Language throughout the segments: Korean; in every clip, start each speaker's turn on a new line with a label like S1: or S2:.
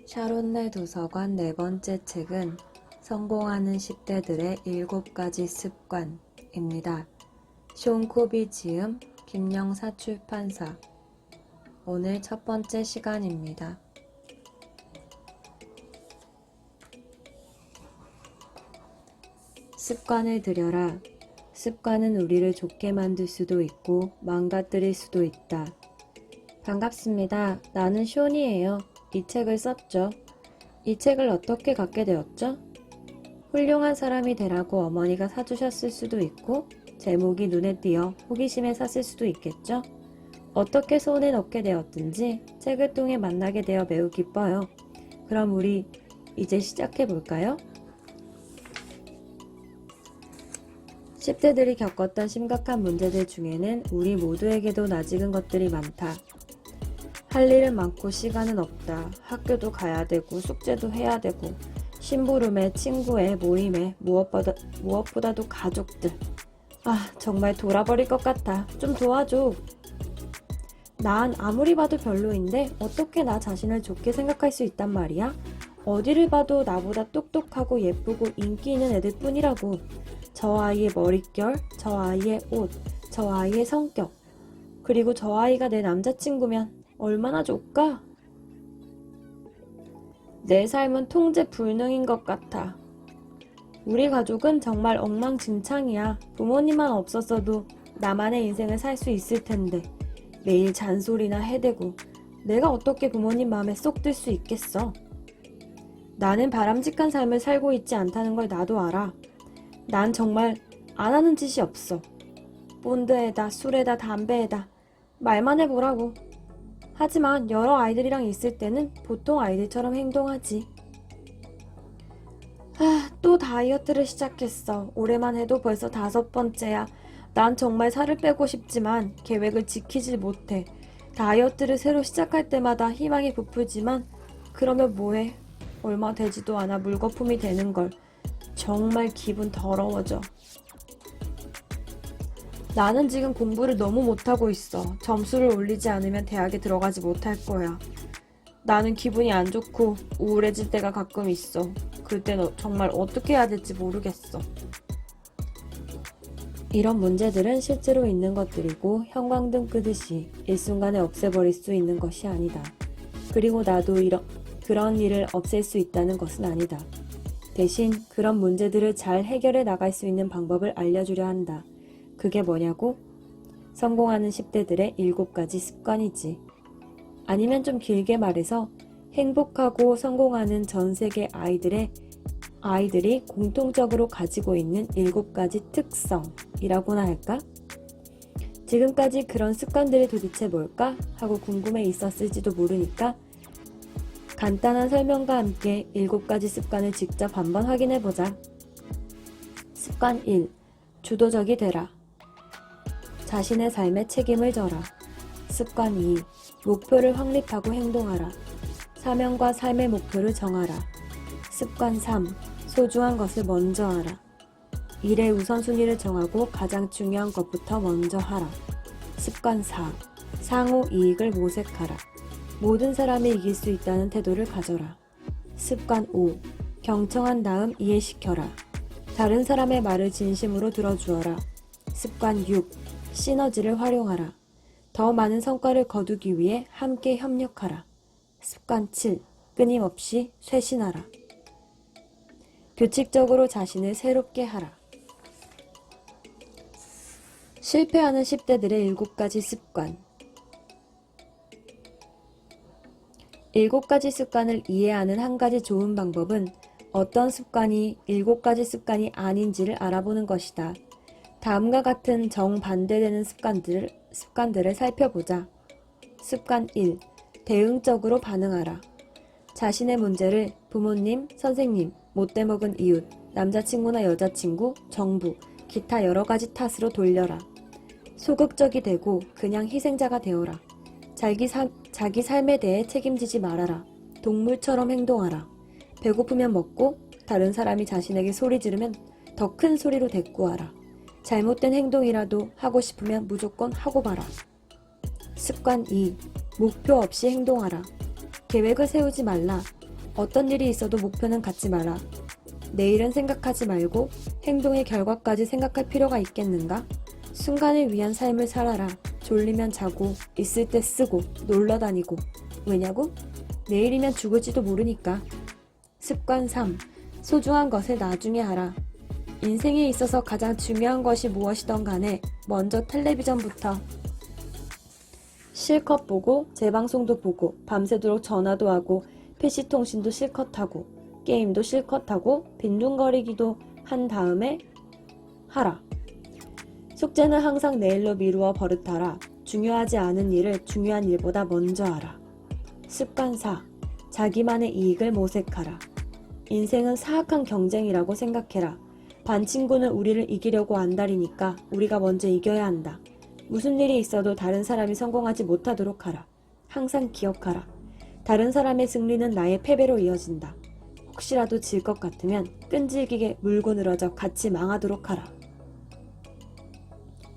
S1: 샤론네 도서관 네 번째 책은 성공하는 10대들의 7가지 습관입니다. 쇼 코비 지음, 김영사 출판사. 오늘 첫 번째 시간입니다. 습관을 들여라. 습관은 우리를 좋게 만들 수도 있고 망가뜨릴 수도 있다. 반갑습니다. 나는 쇼니예요. 이 책을 썼죠. 이 책을 어떻게 갖게 되었죠? 훌륭한 사람이 되라고 어머니가 사주셨을 수도 있고 제목이 눈에 띄어 호기심에 샀을 수도 있겠죠? 어떻게 손에 넣게 되었든지 책을 통해 만나게 되어 매우 기뻐요. 그럼 우리 이제 시작해볼까요? 10대들이 겪었던 심각한 문제들 중에는 우리 모두에게도 낯익은 것들이 많다. 할 일은 많고 시간은 없다. 학교도 가야 되고 숙제도 해야 되고 심부름에 친구에 모임에 무엇보다도 가족들. 아, 정말 돌아버릴 것 같아. 좀 도와줘. 난 아무리 봐도 별로인데 어떻게 나 자신을 좋게 생각할 수 있단 말이야? 어디를 봐도 나보다 똑똑하고 예쁘고 인기 있는 애들 뿐이라고. 저 아이의 머릿결, 저 아이의 옷, 저 아이의 성격, 그리고 저 아이가 내 남자친구면 얼마나 좋을까? 내 삶은 통제 불능인 것 같아. 우리 가족은 정말 엉망진창이야. 부모님만 없었어도 나만의 인생을 살 수 있을 텐데 매일 잔소리나 해대고 내가 어떻게 부모님 마음에 쏙 들 수 있겠어? 나는 바람직한 삶을 살고 있지 않다는 걸 나도 알아. 난 정말 안 하는 짓이 없어. 본드에다 술에다 담배에다 말만 해보라고. 하지만 여러 아이들이랑 있을 때는 보통 아이들처럼 행동하지. 또 다이어트를 시작했어. 올해만 해도 벌써 5번째야. 난 정말 살을 빼고 싶지만 계획을 지키질 못해. 다이어트를 새로 시작할 때마다 희망이 부풀지만 그러면 뭐해? 얼마 되지도 않아 물거품이 되는걸. 정말 기분 더러워져. 나는 지금 공부를 너무 못하고 있어. 점수를 올리지 않으면 대학에 들어가지 못할 거야. 나는 기분이 안 좋고 우울해질 때가 가끔 있어. 그때는 정말 어떻게 해야 될지 모르겠어. 이런 문제들은 실제로 있는 것들이고 형광등 끄듯이 일순간에 없애버릴 수 있는 것이 아니다. 그리고 나도 그런 일을 없앨 수 있다는 것은 아니다. 대신 그런 문제들을 잘 해결해 나갈 수 있는 방법을 알려주려 한다. 그게 뭐냐고? 성공하는 10대들의 7가지 습관이지. 아니면 좀 길게 말해서 행복하고 성공하는 전 세계 아이들이 공통적으로 가지고 있는 7가지 특성이라고나 할까? 지금까지 그런 습관들이 도대체 뭘까? 하고 궁금해 있었을지도 모르니까 간단한 설명과 함께 7가지 습관을 직접 한번 확인해보자. 습관 1. 주도적이 되라. 자신의 삶에 책임을 져라. 습관 2. 목표를 확립하고 행동하라. 사명과 삶의 목표를 정하라. 습관 3. 소중한 것을 먼저 하라. 일의 우선순위를 정하고 가장 중요한 것부터 먼저 하라. 습관 4. 상호 이익을 모색하라. 모든 사람이 이길 수 있다는 태도를 가져라. 습관 5. 경청한 다음 이해시켜라. 다른 사람의 말을 진심으로 들어주어라. 습관 6. 시너지를 활용하라. 더 많은 성과를 거두기 위해 함께 협력하라. 습관 7. 끊임없이 쇄신하라. 규칙적으로 자신을 새롭게 하라. 실패하는 10대들의 7가지 습관. 7가지 습관을 이해하는 한 가지 좋은 방법은 어떤 습관이 7가지 습관이 아닌지를 알아보는 것이다. 다음과 같은 정반대되는 습관들을 살펴보자. 습관 1. 대응적으로 반응하라. 자신의 문제를 부모님, 선생님, 못돼 먹은 이웃, 남자친구나 여자친구, 정부, 기타 여러 가지 탓으로 돌려라. 소극적이 되고 그냥 희생자가 되어라. 자기 삶에 대해 책임지지 말아라. 동물처럼 행동하라. 배고프면 먹고 다른 사람이 자신에게 소리 지르면 더 큰 소리로 대꾸하라. 잘못된 행동이라도 하고 싶으면 무조건 하고 봐라. 습관 2. 목표 없이 행동하라. 계획을 세우지 말라. 어떤 일이 있어도 목표는 갖지 마라. 내일은 생각하지 말고 행동의 결과까지 생각할 필요가 있겠는가? 순간을 위한 삶을 살아라. 졸리면 자고, 있을 때 쓰고, 놀러 다니고. 왜냐고? 내일이면 죽을지도 모르니까. 습관 3. 소중한 것을 나중에 하라. 인생에 있어서 가장 중요한 것이 무엇이든 간에 먼저 텔레비전부터 실컷 보고 재방송도 보고 밤새도록 전화도 하고 PC통신도 실컷 하고 게임도 실컷 하고 빈둥거리기도 한 다음에 하라. 숙제는 항상 내일로 미루어 버릇하라. 중요하지 않은 일을 중요한 일보다 먼저 하라. 습관 4. 자기만의 이익을 모색하라. 인생은 사악한 경쟁이라고 생각해라. 반 친구는 우리를 이기려고 안달이니까 우리가 먼저 이겨야 한다. 무슨 일이 있어도 다른 사람이 성공하지 못하도록 하라. 항상 기억하라. 다른 사람의 승리는 나의 패배로 이어진다. 혹시라도 질 것 같으면 끈질기게 물고 늘어져 같이 망하도록 하라.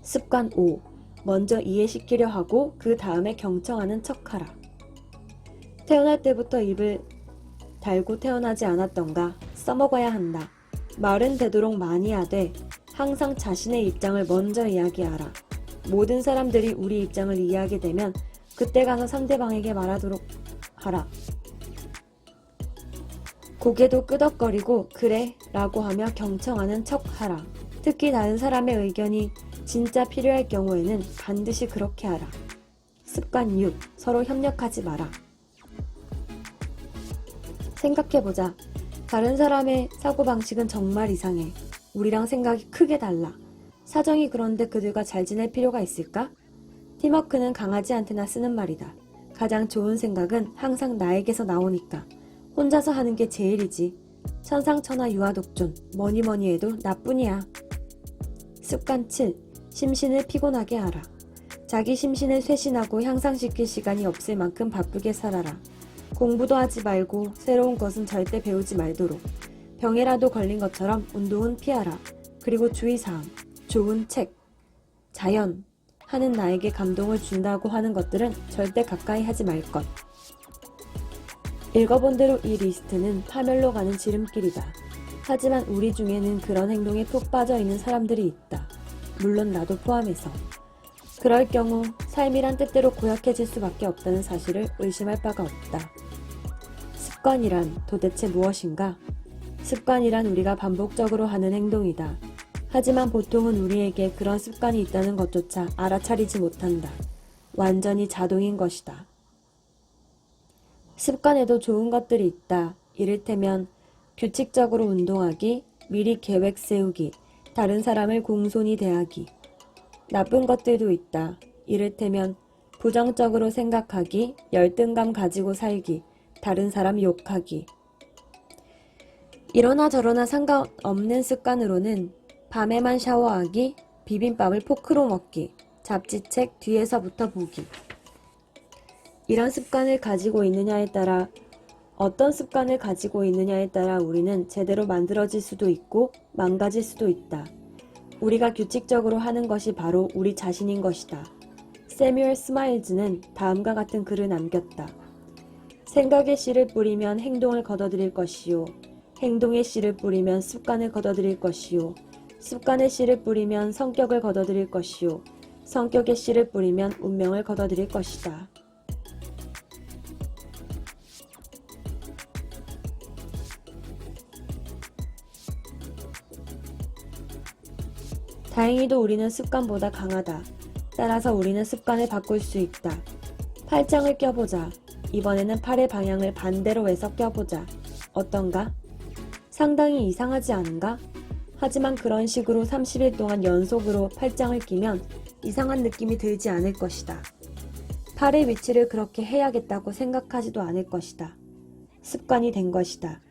S1: 습관 5. 먼저 이해시키려 하고 그 다음에 경청하는 척하라. 태어날 때부터 입을 달고 태어나지 않았던가 써먹어야 한다. 말은 되도록 많이 하되 항상 자신의 입장을 먼저 이야기하라. 모든 사람들이 우리 입장을 이해하게 되면 그때 가서 상대방에게 말하도록 하라. 고개도 끄덕거리고 그래 라고 하며 경청하는 척 하라. 특히 다른 사람의 의견이 진짜 필요할 경우에는 반드시 그렇게 하라. 습관 6. 서로 협력하지 마라. 생각해보자. 다른 사람의 사고방식은 정말 이상해. 우리랑 생각이 크게 달라. 사정이 그런데 그들과 잘 지낼 필요가 있을까? 팀워크는 강아지한테나 쓰는 말이다. 가장 좋은 생각은 항상 나에게서 나오니까. 혼자서 하는 게 제일이지. 천상천하 유아독존. 뭐니뭐니 해도 나뿐이야. 습관 7. 심신을 피곤하게 하라. 자기 심신을 쇄신하고 향상시킬 시간이 없을 만큼 바쁘게 살아라. 공부도 하지 말고 새로운 것은 절대 배우지 말도록. 병에라도 걸린 것처럼 운동은 피하라. 그리고 주의사항. 좋은 책, 자연, 하는 나에게 감동을 준다고 하는 것들은 절대 가까이 하지 말 것. 읽어본 대로 이 리스트는 파멸로 가는 지름길이다. 하지만 우리 중에는 그런 행동에 푹 빠져있는 사람들이 있다. 물론 나도 포함해서. 그럴 경우 삶이란 때때로 고약해질 수밖에 없다는 사실을 의심할 바가 없다. 습관이란 도대체 무엇인가? 습관이란 우리가 반복적으로 하는 행동이다. 하지만 보통은 우리에게 그런 습관이 있다는 것조차 알아차리지 못한다. 완전히 자동인 것이다. 습관에도 좋은 것들이 있다. 이를테면 규칙적으로 운동하기, 미리 계획 세우기, 다른 사람을 공손히 대하기. 나쁜 것들도 있다. 이를테면 부정적으로 생각하기, 열등감 가지고 살기, 다른 사람 욕하기. 이러나 저러나 상관없는 습관으로는 밤에만 샤워하기, 비빔밥을 포크로 먹기, 잡지책 뒤에서부터 보기. 이런 습관을 가지고 있느냐에 따라 어떤 습관을 가지고 있느냐에 따라 우리는 제대로 만들어질 수도 있고 망가질 수도 있다. 우리가 규칙적으로 하는 것이 바로 우리 자신인 것이다. 세뮤얼 스마일즈는 다음과 같은 글을 남겼다. 생각의 씨를 뿌리면 행동을 거둬들일 것이요. 행동의 씨를 뿌리면 습관을 거둬들일 것이요. 습관의 씨를 뿌리면 성격을 거둬들일 것이요. 성격의 씨를 뿌리면 운명을 거둬들일 것이다. 다행히도 우리는 습관보다 강하다. 따라서 우리는 습관을 바꿀 수 있다. 팔짱을 껴보자. 이번에는 팔의 방향을 반대로 해서 껴보자. 어떤가? 상당히 이상하지 않은가? 하지만 그런 식으로 30일 동안 연속으로 팔짱을 끼면 이상한 느낌이 들지 않을 것이다. 팔의 위치를 그렇게 해야겠다고 생각하지도 않을 것이다. 습관이 된 것이다.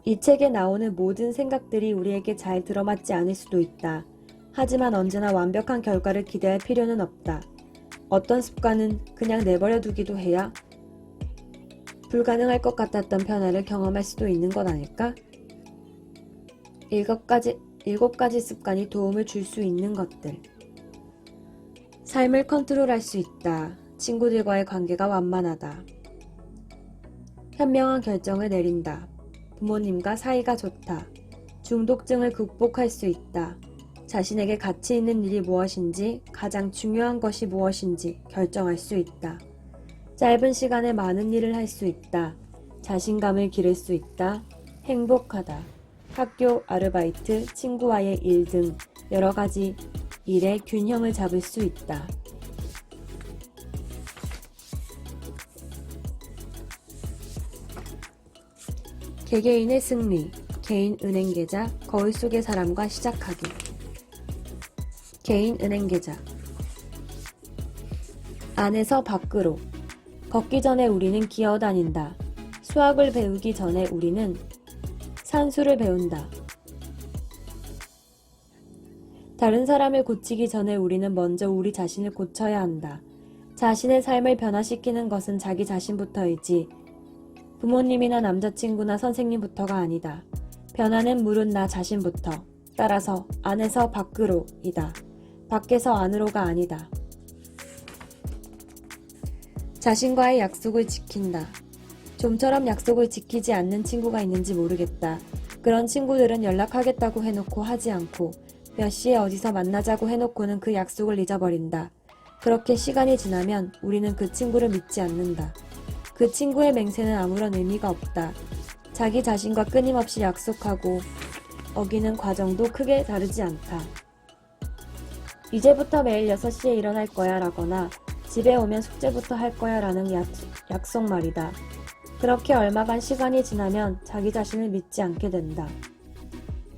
S1: 이 책에 나오는 모든 생각들이 우리에게 잘 들어맞지 않을 수도 있다. 하지만 언제나 완벽한 결과를 기대할 필요는 없다. 어떤 습관은 그냥 내버려 두기도 해야 불가능할 것 같았던 변화를 경험할 수도 있는 것 아닐까? 7가지 습관이 도움을 줄 수 있는 것들. 삶을 컨트롤할 수 있다. 친구들과의 관계가 완만하다. 현명한 결정을 내린다. 부모님과 사이가 좋다. 중독증을 극복할 수 있다. 자신에게 가치 있는 일이 무엇인지, 가장 중요한 것이 무엇인지 결정할 수 있다. 짧은 시간에 많은 일을 할 수 있다. 자신감을 기를 수 있다. 행복하다. 학교, 아르바이트, 친구와의 일 등 여러 가지 일에 균형을 잡을 수 있다. 개개인의 승리, 개인 은행 계좌, 거울 속의 사람과 시작하기. 개인 은행 계좌. 안에서 밖으로. 걷기 전에 우리는 기어 다닌다. 수학을 배우기 전에 우리는 산수를 배운다. 다른 사람을 고치기 전에 우리는 먼저 우리 자신을 고쳐야 한다. 자신의 삶을 변화시키는 것은 자기 자신부터이지 부모님이나 남자친구나 선생님부터가 아니다. 변화는 물은 나 자신부터. 따라서 안에서 밖으로이다. 밖에서 안으로가 아니다. 자신과의 약속을 지킨다. 좀처럼 약속을 지키지 않는 친구가 있는지 모르겠다. 그런 친구들은 연락하겠다고 해놓고 하지 않고 몇 시에 어디서 만나자고 해놓고는 그 약속을 잊어버린다. 그렇게 시간이 지나면 우리는 그 친구를 믿지 않는다. 그 친구의 맹세는 아무런 의미가 없다. 자기 자신과 끊임없이 약속하고 어기는 과정도 크게 다르지 않다. 이제부터 매일 6시에 일어날 거야 라거나 집에 오면 숙제부터 할 거야 라는 약속 말이다. 그렇게 얼마간 시간이 지나면 자기 자신을 믿지 않게 된다.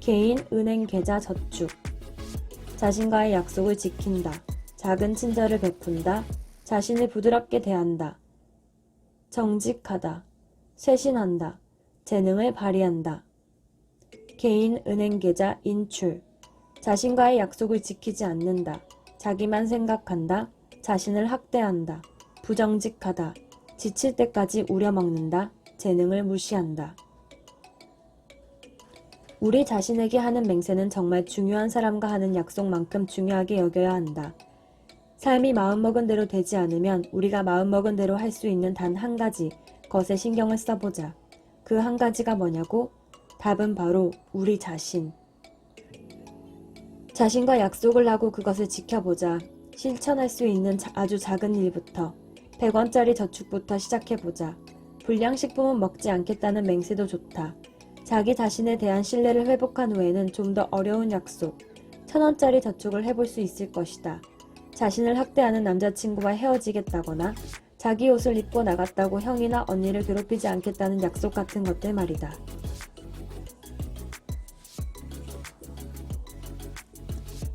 S1: 개인 은행 계좌 저축. 자신과의 약속을 지킨다. 작은 친절을 베푼다. 자신을 부드럽게 대한다. 정직하다. 쇄신한다. 재능을 발휘한다. 개인 은행 계좌 인출. 자신과의 약속을 지키지 않는다. 자기만 생각한다. 자신을 학대한다. 부정직하다. 지칠 때까지 우려먹는다. 재능을 무시한다. 우리 자신에게 하는 맹세는 정말 중요한 사람과 하는 약속만큼 중요하게 여겨야 한다. 삶이 마음먹은 대로 되지 않으면 우리가 마음먹은 대로 할 수 있는 단 한 가지 것에 신경을 써보자. 그 한 가지가 뭐냐고? 답은 바로 우리 자신. 자신과 약속을 하고 그것을 지켜보자. 실천할 수 있는 아주 작은 일부터 100원짜리 저축부터 시작해보자. 불량식품은 먹지 않겠다는 맹세도 좋다. 자기 자신에 대한 신뢰를 회복한 후에는 좀 더 어려운 약속, 1000원짜리 저축을 해볼 수 있을 것이다. 자신을 학대하는 남자친구와 헤어지겠다거나 자기 옷을 입고 나갔다고 형이나 언니를 괴롭히지 않겠다는 약속 같은 것들 말이다.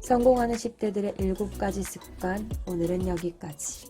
S1: 성공하는 10대들의 7가지 습관, 오늘은 여기까지.